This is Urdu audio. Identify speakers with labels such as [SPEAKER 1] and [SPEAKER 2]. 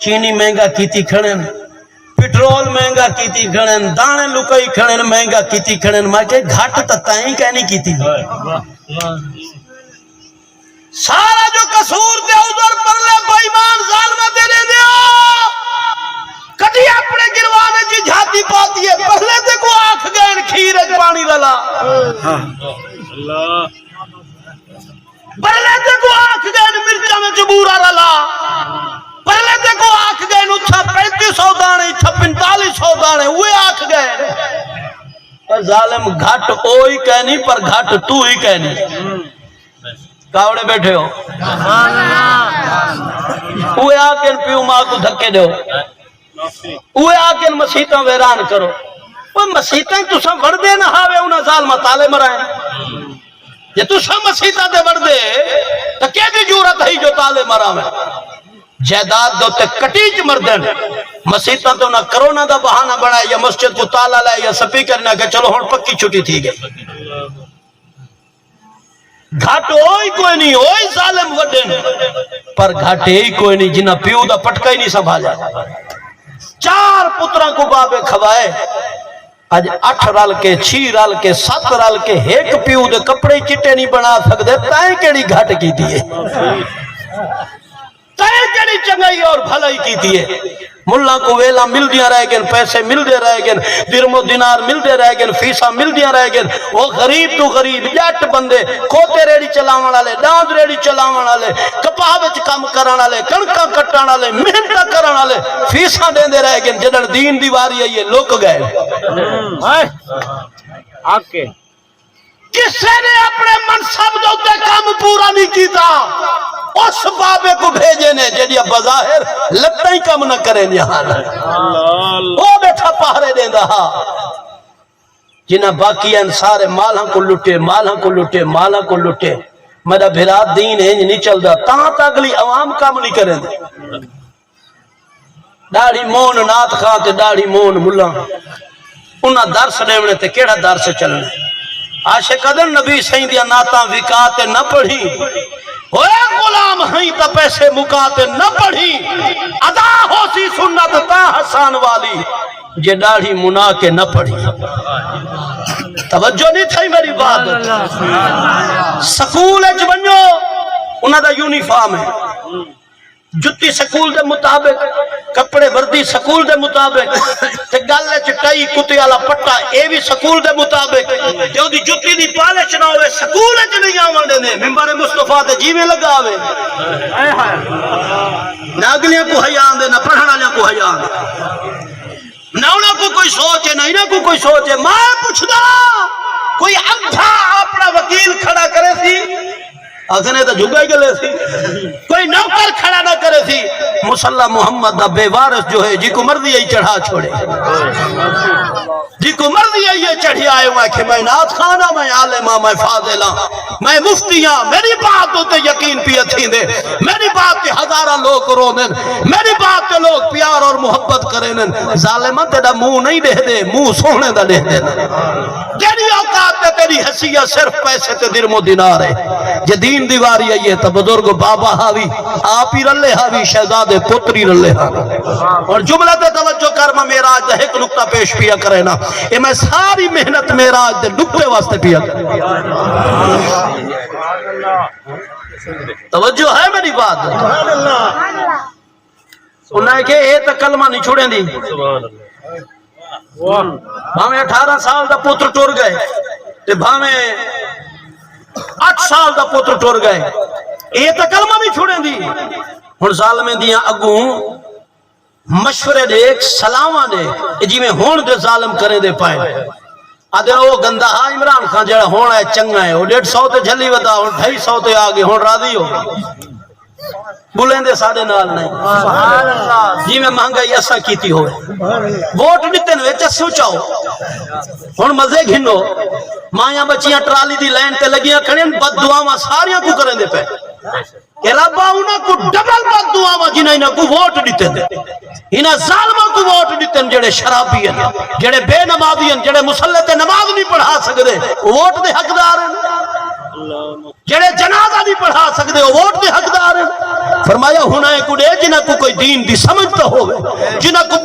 [SPEAKER 1] چینی مہنگا کیتی کھڑن پٹرول مہنگا کیتی کھڑن دانے لکائی کھڑن مہنگا کیتی کھڑن میں کہ گھٹ تتائیں کہنی کیتی سارا جو قصور دے ادھر پرلے بائیمان ظالمہ دے دے دیا کٹی اپنے گروانے جی جھاتی پاتی ہے پہلے تے کو آنکھ گئن کھیر اج پانی للا پہلے تے کو آنکھ گئن مرچہ میں جبورا للا پہلے تے کو آنکھ گئن اتھا 3500 دانے اتھا 4500 دانے ہوئے آنکھ گئن پر ظالم گھٹ اوہی کہنی پر گھٹ تو ہی کہنی کاوڑے بیٹھے ہو اوے آکن پیو ماں کو دھکے دو اوے آکن مسیطاں ویران کرو وہ مسیطاں تو سب وڑ دے نہ ہاوے انہا ظالمہ تالے مرائیں یہ تو سب مسیطاں دے وڑ دے تو کیا دی جورت ہے جو تالے مرائیں جائیداد دو تے کٹیج مردن مسیطاں تو نہ کرونا دا بہانہ بڑھائے یا مسجد کو تالا لائے یا سپیکر نہ کہ چلو ہون پکی چھٹی تھی گئے گھاٹ ہوئی کوئی نہیں ہوئی ظالم وڈن پر گھاٹے ہی کوئی نہیں جنہ پیو دا پٹکا ہی نہیں سنبھالا 4 پتران کو بابے کھوائے آج 8 رال کے 6 رال کے 7 رال کے ایک پیو دے کپڑے چٹے نہیں بنا سکتے تائیں کیڑی گھاٹ کی دیئے تائیں کیڑی چنگائی اور بھلائی کی دیئے ملہ کو ویلا مل دیا رہ گئن پیسے مل دے رہ گئن درم و دینار مل دے رہ گئن فیسا مل دیا رہ گئن وہ غریب تو غریب جٹ بندے کوتے ریڑی چلاوان والے ڈاند ریڑی چلاوان والے کپاہ وچ کام کران والے کڑکاں کٹان والے محنت کران والے فیسا دیندے رہ گئن جدن دین دیواری آئیے لوک گئے
[SPEAKER 2] آکے
[SPEAKER 1] کسے نے اپنے منصب دوتے کام پورا نہیں کیتا اس بابے کو بھیجے نے جڑیا بظاہر لگتا ہی کم نہ کریں یہاں وہ بیٹھا پہرے دیں دہا جنہ باقی انسار مالہاں کو لٹے مالہاں کو لٹے مالہاں کو لٹے میرا بھرات دین ہے نہیں چل دا تاں تاگلی عوام کام نہیں کریں دے داڑھی مون نات خان تے داڑھی مون ملہ انہاں درس دیونے تے کیڑا درس چلنے عاشق قدر نبی سہیں دیا ناتاں وکاتے نہ پڑھی ہوئے غلام ہیں تا پیسے مکاتے نہ پڑھی ادا ہو سی سنت تا حسان والی جے داڑھی منا کے نہ پڑھی توجہ نہیں تھا میری بات سکول اچ بنو انہاں دا یونیفارم ہے جتی سکول دے مطابق کپڑے وردی سکول دے مطابق تے گالے چٹائی کتے والا پٹا اے بھی سکول دے مطابق جو دی جتی دی پالش نہ ہوئے سکول وچ نہیں آون دے منبر مصطفیٰ تے جیویں لگا ہوئے نہ اگلیاں کو حیا آندے نہ پڑھن والےاں کو حیا آندے نہ انہاں کو کوئی سوچ ہے نہ انہاں کو کوئی سوچ ہے میں پوچھدا کوئی اندھا اپنا وکیل کھڑا کرے سی آسنے تو جھگا ہی گلے سی کوئی نوکر کھڑا نہ کرے سی مصلی محمد دا بے وارث جو ہے جی کو مرضی ہی چڑھا چھوڑے جی کو مرضی ہی چڑھی آئے ہوئے کہ میں نات خانہ میں عالمہ میں فاضلہ میں مفتیاں میری بات ہوتے یقین پی تھی دے میری بات کے ہزارہ لوگ رو دیں میری بات کے لوگ پیار اور محبت کریں ظالمہ تیرا منہ نہیں دے دے منہ سونے دا دے دے تیری اوقات تے تیری حسیت صرف پیسے تے درم و دینار ہے جے دین دیواری آئیے تا بزرگ بابا ہاوی آپ ہی رلے ہاوی شہزادے پتری رلے ہاوی اور جملہ دے توجہ کرما میراج دے ایک نکتہ پیش پیا کرے نا اے میں ساری محنت میراج دے نکتے واسطے پیا کرے توجہ ہے میری بات انہیں کہ اے تا کلمہ نہیں چھوڑیں دی بھامیں 18 سال دا پتر ٹور گئے تے بھامیں 8 سال دا پتر ٹور گئے اے تا کلمہ نہیں چھوڑیں دی ہن ظالمیں دیاں اگوں مشورے دے ایک سلامہ دے جی میں ہون دے ظالم کرے دے پائے آدھے وہ گندہ ہاں عمران خان جڑا ہونا ہے چنگا ہے وہ 150 تے جھلی ودا ہون 250 تے آگے ہون راضی ہو بلیں دے ساڑے نال نہیں جی میں مہنگائی ایسا کیتی ہوئے ووٹ دیتے نوے چسو چاہو ہون مزے گھنو مائیاں بچیاں ٹرالی دی لائن تے لگیاں کھڑیں بد دعاواں ساریاں کو کریں دے پہ کہ ربا انہاں کو ڈبل بد دعاواں جنہاں انہاں کو ووٹ دیتے دے انہاں ظالماں کو ووٹ دیتے ہیں جڑے شرابی ہیں جڑے بے نمازی ہیں جڑے مسلح تے نماز نہیں پڑھا سکتے ووٹ دے حقدار ہیں جڑے جنازہ نہیں پڑھا سکتے ہو ووٹ دے حقدار ہیں۔ فرمایا ہونا ہے کڑے جنہ کو کوئی دین دی سمجھ تو ہوئے، جنہ کو